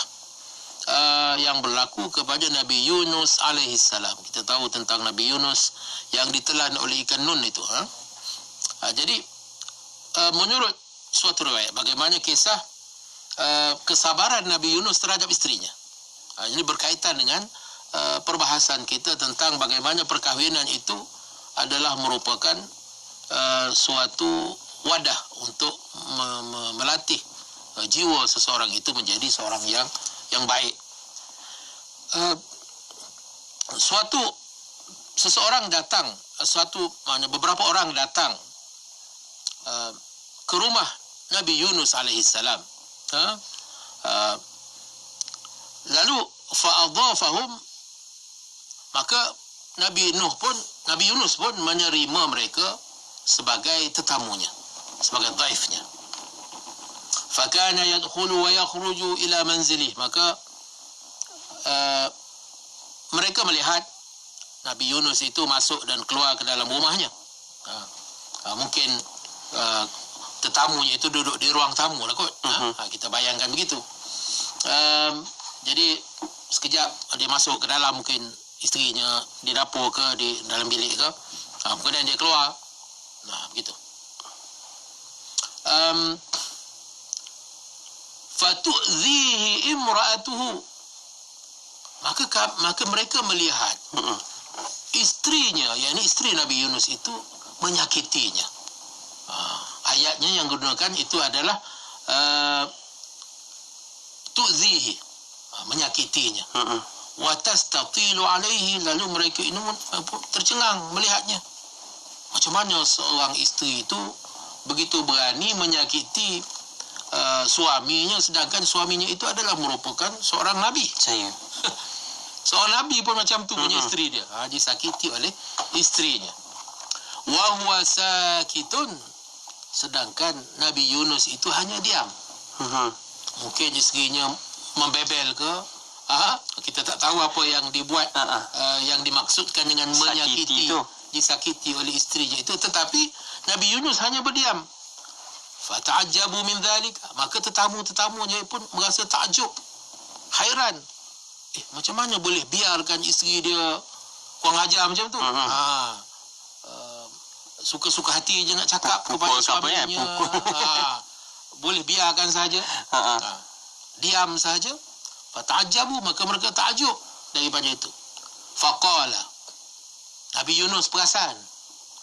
yang berlaku kepada Nabi Yunus alaihissalam. Kita tahu tentang Nabi Yunus yang ditelan oleh ikan nun itu. Jadi menurut suatu riwayat, bagaimana kisah kesabaran Nabi Yunus terhadap isterinya. Ini berkaitan dengan perbahasan kita tentang bagaimana perkahwinan itu adalah merupakan suatu wadah untuk melatih jiwa seseorang itu menjadi seorang yang baik. Beberapa orang datang ke rumah Nabi Yunus alaihissalam. Lalu fa'adhafahum, maka Nabi Yunus pun menerima mereka sebagai tetamunya, sebagai dhaifnya. Fakana yadkhulu wa yakhruju ila manzilih, maka mereka melihat Nabi Yunus itu masuk dan keluar ke dalam rumahnya. Mungkin tetamunya itu duduk di ruang tamu lah kot. Kita bayangkan begitu. Jadi sekejap dia masuk ke dalam, mungkin isterinya di dapur ke di dalam bilik ke, kemudian dia keluar. Begitu. Fatu'zihi imra'atuhu, maka mereka melihat isterinya, yakni isteri Nabi Yunus itu menyakitinya. Ayatnya yang digunakan itu adalah tu'zihi, menyakitinya. Wa tastatilu alaihi, lalu mereka ini tercengang melihatnya. Macam mana seorang isteri itu begitu berani menyakiti suaminya, sedangkan suaminya itu adalah merupakan seorang nabi. Saya. Seorang nabi pun macam tu punya isteri dia. Disakiti oleh isterinya. Wa huwa sakitun, sedangkan Nabi Yunus itu hanya diam. Mungkin isterinya membebel ke, kita tak tahu apa yang dibuat, yang dimaksudkan dengan menyakiti, disakiti oleh isterinya itu, tetapi Nabi Yunus hanya berdiam. Fata'ajjabu min dhalika, maka tetamu-tetamunya pun merasa takjub, hairan. Macam mana boleh biarkan isteri dia kurang ajar macam tu? Suka-suka hati je nak cakap kepada suaminya. Boleh biarkan saja. Diam saja. Fata'ajjabu, maka mereka takjub daripada itu. Faqala, Nabi Yunus perasan.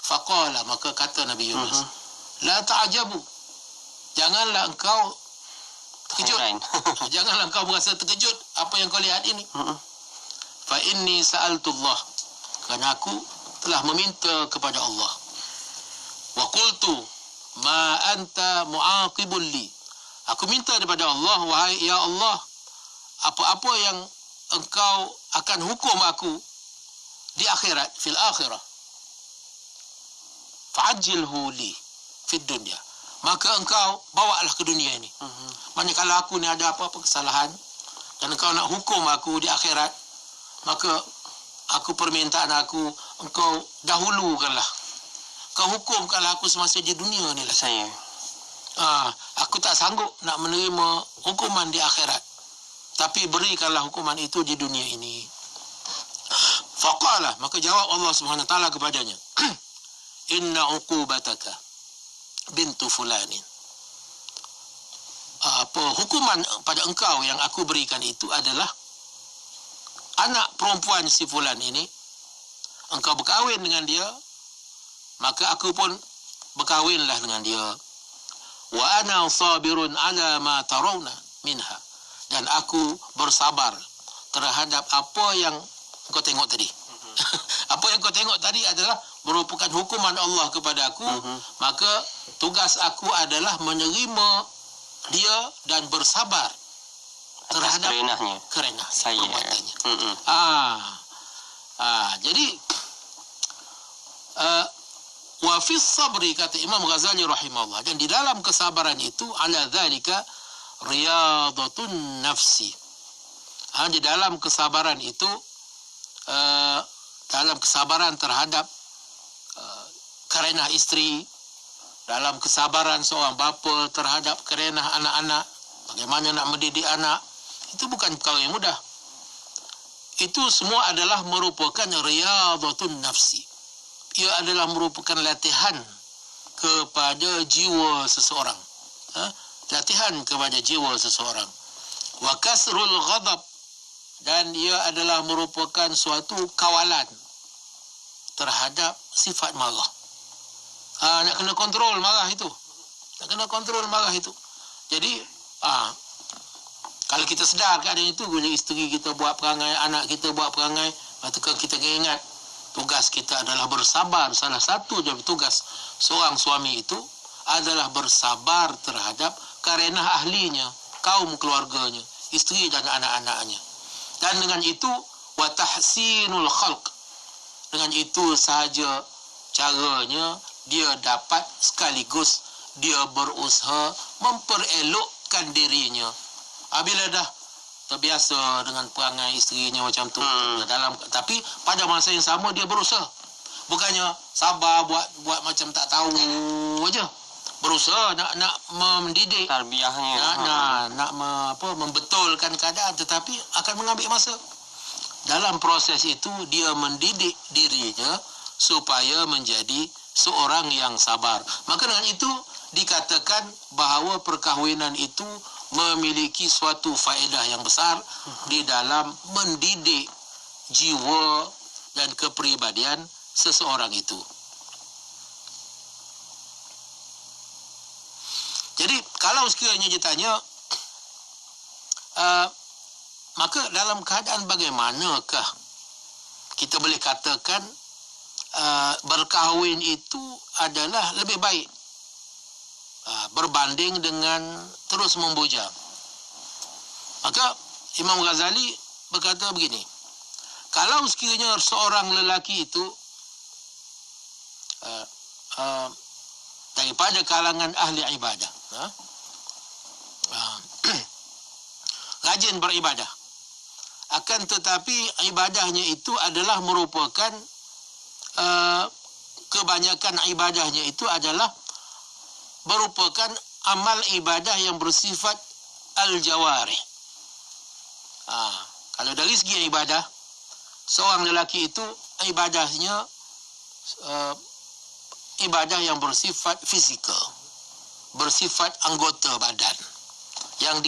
Faqala, maka kata Nabi Yunus, la ta'ajabu, janganlah engkau terkejut. Janganlah engkau berasa terkejut apa yang kau lihat ini. Fa inni sa'altullah, kerana aku telah meminta kepada Allah. Wa qultu ma anta mu'aqibun li, aku minta daripada Allah, wahai ya Allah, apa-apa yang engkau akan hukum aku di akhirat, fil akhirah, fa'ajilhu li fid dunya, maka engkau bawalah ke dunia ini. Manakala aku ni ada apa-apa kesalahan dan engkau nak hukum aku di akhirat, maka aku permintaan aku, engkau dahulukanlah, kau hukumkanlah aku semasa di dunia ni lah. Saya. Aku tak sanggup nak menerima hukuman di akhirat, tapi berikanlah hukuman itu di dunia ini. Faqala, maka jawab Allah Subhanahu wa taala kepadanya, inna uqubataka bintu fulanin, hukuman pada engkau yang aku berikan itu adalah anak perempuan si fulan ini. Engkau berkahwin dengan dia, maka aku pun berkahwinlah dengan dia. Wa ana sabirun ala ma tarawna minha, dan aku bersabar terhadap apa yang kau tengok tadi. Apa yang kau tengok tadi adalah merupakan hukuman Allah kepada aku, maka tugas aku adalah menerima dia dan bersabar terhadap kerenah perbuatannya. Jadi wa fi sabri, kata Imam Ghazali rahimahullah, dan di dalam kesabaran itu, ala dzalika riyadatun nafsi, di dalam kesabaran itu, dalam kesabaran terhadap kerenah isteri, dalam kesabaran seorang bapa terhadap kerenah anak-anak, bagaimana nak mendidik anak, itu bukan perkara yang mudah. Itu semua adalah merupakan riyadatun nafsi. Ia adalah merupakan latihan kepada jiwa seseorang. Latihan kepada jiwa seseorang. Wa kasrul ghadab, dan ia adalah merupakan suatu kawalan terhadap sifat marah. Nak kena kontrol marah itu. Nak kena kontrol marah itu. Jadi, kalau kita sedar keadaan itu, bila isteri kita buat perangai, anak kita buat perangai, maka kita kena ingat, tugas kita adalah bersabar. Salah satu dari tugas seorang suami itu adalah bersabar terhadap karenah ahlinya, kaum keluarganya, isteri dan anak-anaknya. Dan dengan itu, wa tahsinul khalq, dengan itu sahaja caranya dia dapat sekaligus dia berusaha memperelokkan dirinya. Bila dah terbiasa dengan perangai isterinya macam tu, tapi pada masa yang sama dia berusaha, bukannya sabar buat macam tak tahu aja, berusaha nak mendidik, tarbiyahnya, nak membetulkan keadaan, tetapi akan mengambil masa. Dalam proses itu dia mendidik dirinya supaya menjadi seorang yang sabar. Maka dengan itu dikatakan bahawa perkahwinan itu memiliki suatu faedah yang besar di dalam mendidik jiwa dan kepribadian seseorang itu. Jadi kalau sekiranya ditanya maka dalam keadaan bagaimanakah kita boleh katakan berkahwin itu adalah lebih baik berbanding dengan terus membujang? Maka Imam Ghazali berkata begini, kalau sekiranya seorang lelaki itu daripada kalangan ahli ibadah, rajin beribadah, akan tetapi ibadahnya itu adalah merupakan kebanyakan ibadahnya itu adalah merupakan amal ibadah yang bersifat al-jawarih. Kalau dari segi ibadah, seorang lelaki itu ibadahnya ibadah yang bersifat fizikal, bersifat anggota badan, yang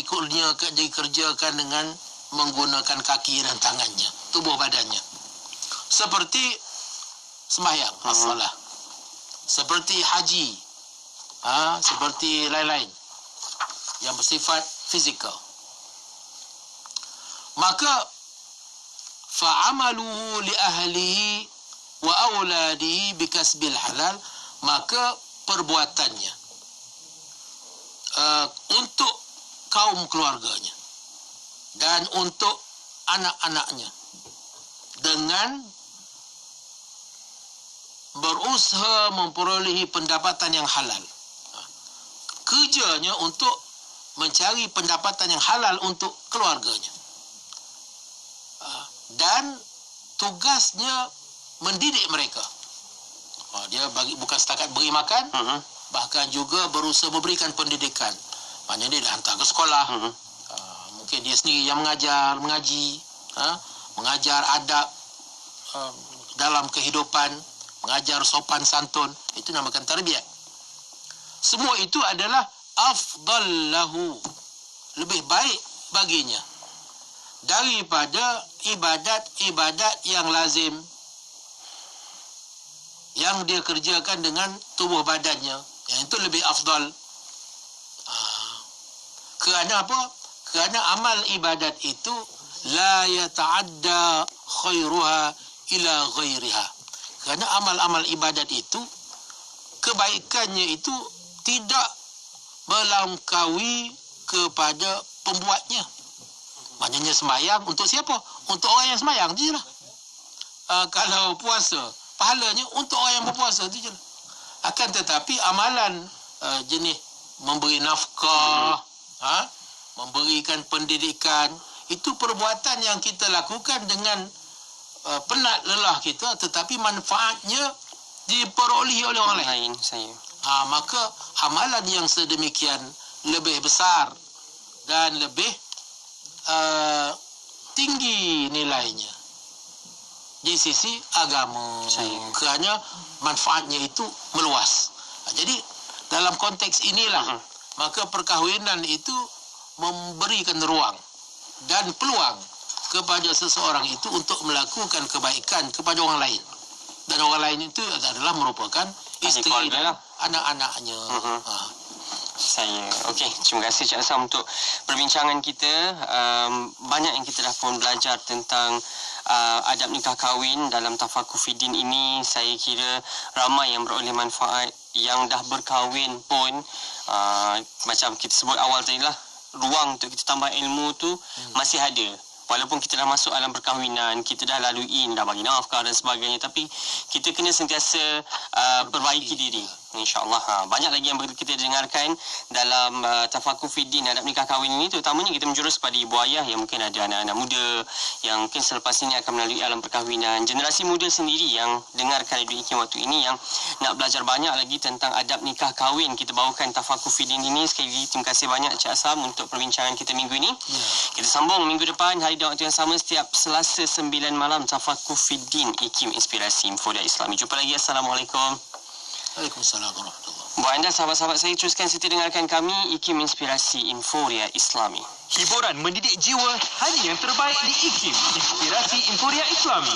dikerjakan dengan menggunakan kaki dan tangannya, tubuh badannya. Seperti sembahyang, as-salah, seperti haji, seperti lain-lain yang bersifat fizikal. Maka fa'amaluhu li ahlihi wa auladihi bikasbil halal, maka perbuatannya untuk kaum keluarganya dan untuk anak-anaknya dengan berusaha memperolehi pendapatan yang halal. Kerjanya untuk mencari pendapatan yang halal untuk keluarganya. Dan tugasnya mendidik mereka. Dia bukan setakat beri makan, bahkan juga berusaha memberikan pendidikan. Maknanya dia dah hantar ke sekolah. Mungkin dia sendiri yang mengaji, mengajar adab dalam kehidupan, mengajar sopan santun. Itu namakan tarbiyah. Semua itu adalah afdal lahu, lebih baik baginya daripada ibadat-ibadat yang lazim yang dia kerjakan dengan tubuh badannya. Yang itu lebih afdal. Kerana apa? Kerana amal ibadat itu la yata'adda khairuha ila ghairiha. Kerana amal-amal ibadat itu kebaikannya itu tidak melangkaui kepada pembuatnya. Maknanya sembahyang untuk siapa? Untuk orang yang sembahyang je lah. Kalau puasa, pahalanya untuk orang yang berpuasa tu je lah. Akan tetapi amalan jenis memberi nafkah, memberikan pendidikan, itu perbuatan yang kita lakukan dengan penat lelah kita, tetapi manfaatnya diperolehi oleh orang lain. Maka amalan yang sedemikian lebih besar dan lebih tinggi nilainya di sisi agama, kerana manfaatnya itu meluas. Jadi dalam konteks inilah maka perkahwinan itu memberikan ruang dan peluang kepada seseorang itu untuk melakukan kebaikan kepada orang lain, dan orang lain itu adalah merupakan isteri dan anak-anaknya. Okey, terima kasih Cik Asam untuk perbincangan kita. Banyak yang kita dah pun belajar tentang adab nikah kahwin dalam Tafakuh Fiddin ini. Saya kira ramai yang beroleh manfaat, yang dah berkahwin pun macam kita sebut awal tadi lah, ruang untuk kita tambah ilmu tu masih ada. Walaupun kita dah masuk alam perkahwinan, kita dah lalui, dah bagi nafkah dan sebagainya, tapi kita kena sentiasa perbaiki diri. InsyaAllah. Banyak lagi yang kita dengarkan dalam Tafakuh Fiddin adab nikah kahwin ini. Terutamanya kita menjurus pada ibu ayah yang mungkin ada anak-anak muda yang mungkin selepas ini akan melalui alam perkahwinan. Generasi muda sendiri yang dengarkan Radio IKIM waktu ini, yang nak belajar banyak lagi tentang adab nikah kahwin, kita bawakan Tafakuh Fiddin ini. Sekali lagi terima kasih banyak Cik Asam untuk perbincangan kita minggu ini. Kita sambung minggu depan hari dan waktu yang sama setiap Selasa 9 malam. Tafakuh Fiddin, IKIM Inspirasi Inforia Islami. Jumpa lagi. Assalamualaikum. Waalaikumsalam warahmatullahi. Buat anda sahabat-sahabat saya, teruskan setia dengarkan kami IKIM Inspirasi Inforia Islami. Hiburan mendidik jiwa hanya yang terbaik di IKIM Inspirasi Inforia Islami.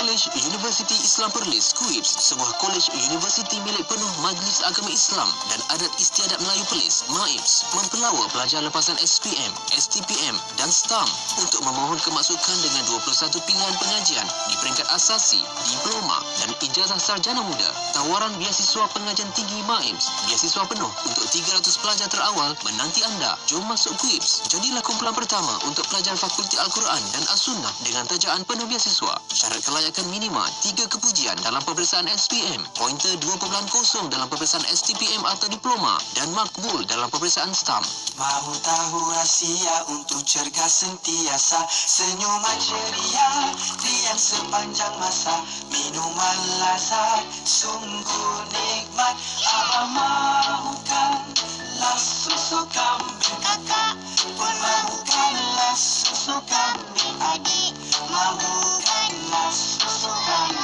College Universiti Islam Perlis, KUIPS, sebuah kolej universiti milik penuh Majlis Agama Islam dan Adat Istiadat Melayu Perlis, MAIPS, mempelawa pelajar lepasan SPM, STPM dan STAM untuk memohon kemasukan dengan 21 pilihan pengajian di peringkat asasi, diploma dan ijazah sarjana muda. Tawaran beasiswa pengajian tinggi MAIPS, beasiswa penuh untuk 300 pelajar terawal menanti anda. Jom masuk KUIPS. Jadilah kumpulan pertama untuk pelajar Fakulti Al-Quran dan As-Sunnah dengan tajaan penuh beasiswa. Syarat kelayakan minima 3 kepujian dalam peperiksaan SPM, pointer 2.0 dalam peperiksaan STPM atau diploma dan makbul dalam peperiksaan STAM. Mahu tahu rahsia untuk cergas sentiasa, senyuman ceria, riang sepanjang masa, minuman lazat, sungguh nikmat. Abang mahukanlah susu kambing, kakak pun mahukanlah susu kambing, adik mahukanlah susu kambing.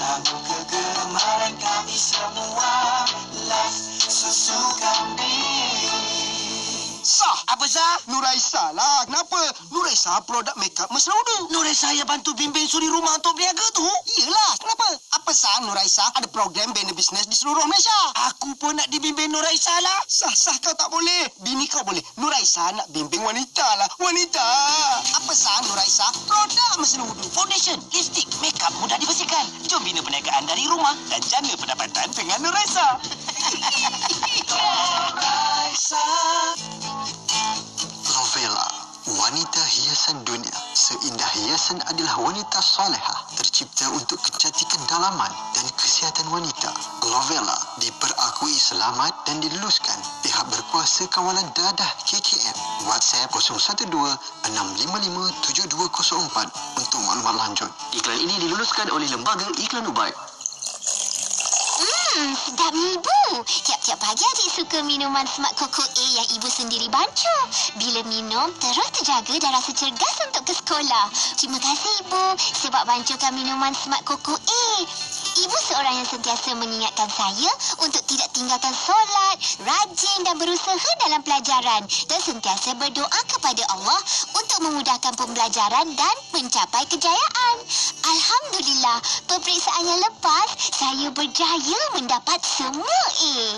Tahu kegemaran kami semua, las susu kambing. Sah. Apa Sah? Nuraisa lah. Kenapa? Nuraisa produk makeup mesra udu. Nuraisa yang bantu bimbing suri rumah untuk berniaga tu? Iyalah. Kenapa? Apa Sah Nuraisa ada program bina bisnes di seluruh Malaysia? Aku pun nak dibimbing Nuraisa lah. Sah kau tak boleh. Bini kau boleh. Nuraisa nak bimbing wanita lah. Wanita. Apa Sah Nuraisa? Produk mesra udu. Foundation, lipstick, makeup mudah dibersihkan. Jom bina perniagaan dari rumah dan jana pendapatan dengan Nuraisa. Nuraisa. Lovella, wanita hiasan dunia. Seindah hiasan adalah wanita solehah, tercipta untuk kecantikan dalaman dan kesihatan wanita. Lovella diperakui selamat dan diluluskan pihak berkuasa kawalan dadah KKM. WhatsApp 012-655-7204 untuk maklumat lanjut. Iklan ini diluluskan oleh Lembaga Iklan Ubat. Sedap ni Ibu. Tiap-tiap pagi adik suka minuman Smart Coco A yang Ibu sendiri bancuh. Bila minum, terus terjaga dan rasa cergas untuk ke sekolah. Terima kasih Ibu sebab bancuhkan minuman Smart Coco A. Ibu seorang yang sentiasa mengingatkan saya untuk tidak tinggalkan solat, rajin dan berusaha dalam pelajaran dan sentiasa berdoa kepada Allah untuk memudahkan pembelajaran dan mencapai kejayaan. Alhamdulillah, peperiksaan yang lepas, saya berjaya mendapat semua A.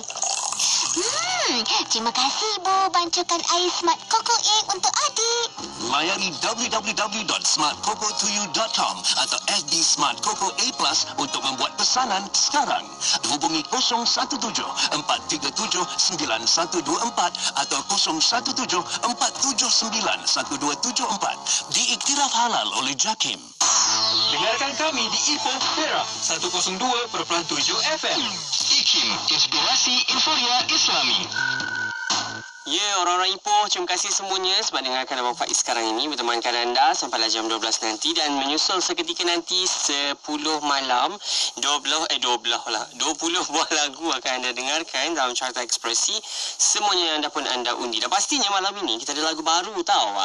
Terima kasih Ibu bancuhkan air Smart Coco A untuk adik. Layari www.smartcoco2u.com atau FB Smart Coco A Plus untuk membuat pesanan sekarang. Hubungi 017-437-9124 atau 017-479-1274. Diiktiraf halal oleh JAKIM. Dengarkan kami di Ipoh Perak 102.7 FM. IKIM, Inspirasi Inforia Islami. Ya, orang-orang Ipoh, terima kasih semuanya sebab dengarkan Abang Faiz sekarang ini bertemankan anda sampailah jam 12 nanti dan menyusul seketika nanti 10 malam 20 buah lagu akan anda dengarkan dalam Carta Ekspresi. Semuanya anda pun anda undi. Dan pastinya malam ini kita ada lagu baru tau.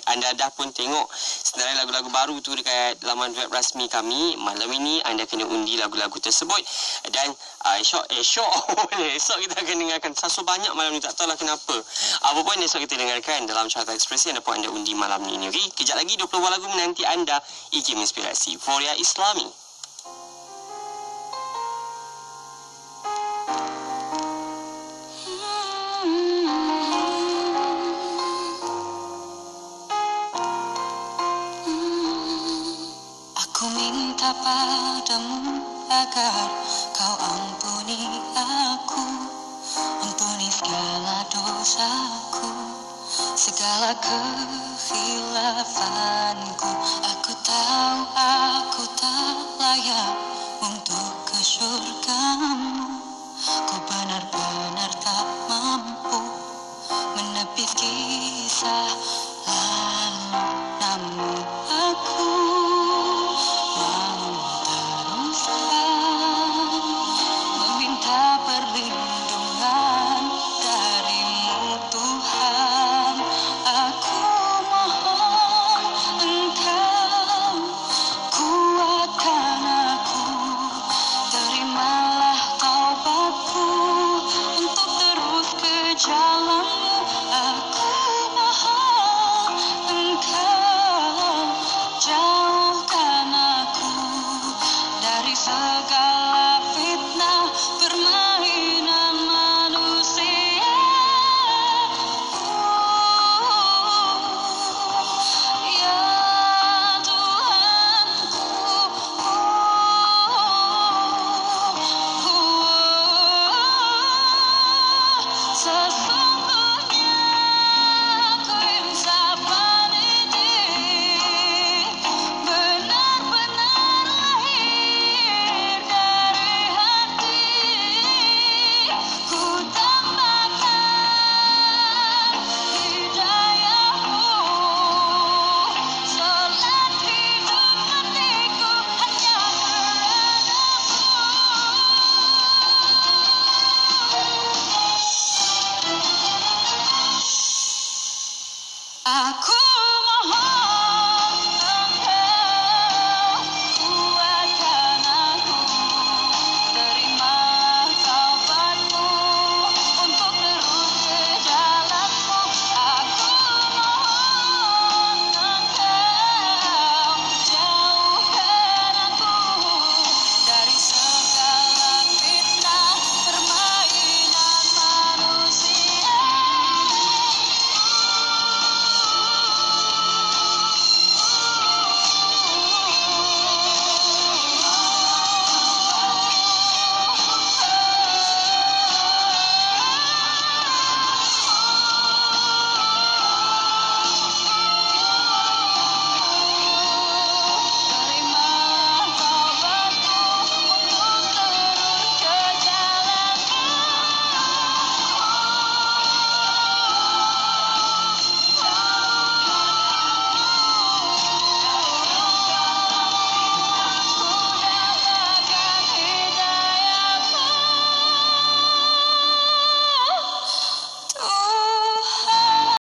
Anda dah pun tengok sebenarnya lagu-lagu baru tu dekat laman web rasmi kami. Malam ini anda kena undi lagu-lagu tersebut dan esok kita akan dengarkan so banyak malam ni, tak tahulah kenapa. Apa pun esok kita dengarkan dalam Carta Ekspresi anda pun anda undi malam ni. Okey, kejap lagi 20 buah lagu menanti anda. IKIM Inspirasi Inforia Islami. Aku minta padamu agar kau ampuni aku, ampuni segala dosaku, segala kehilafanku. Aku tahu aku tak layak untuk ke syurgamu. Ku benar-benar tak mampu menepis kisah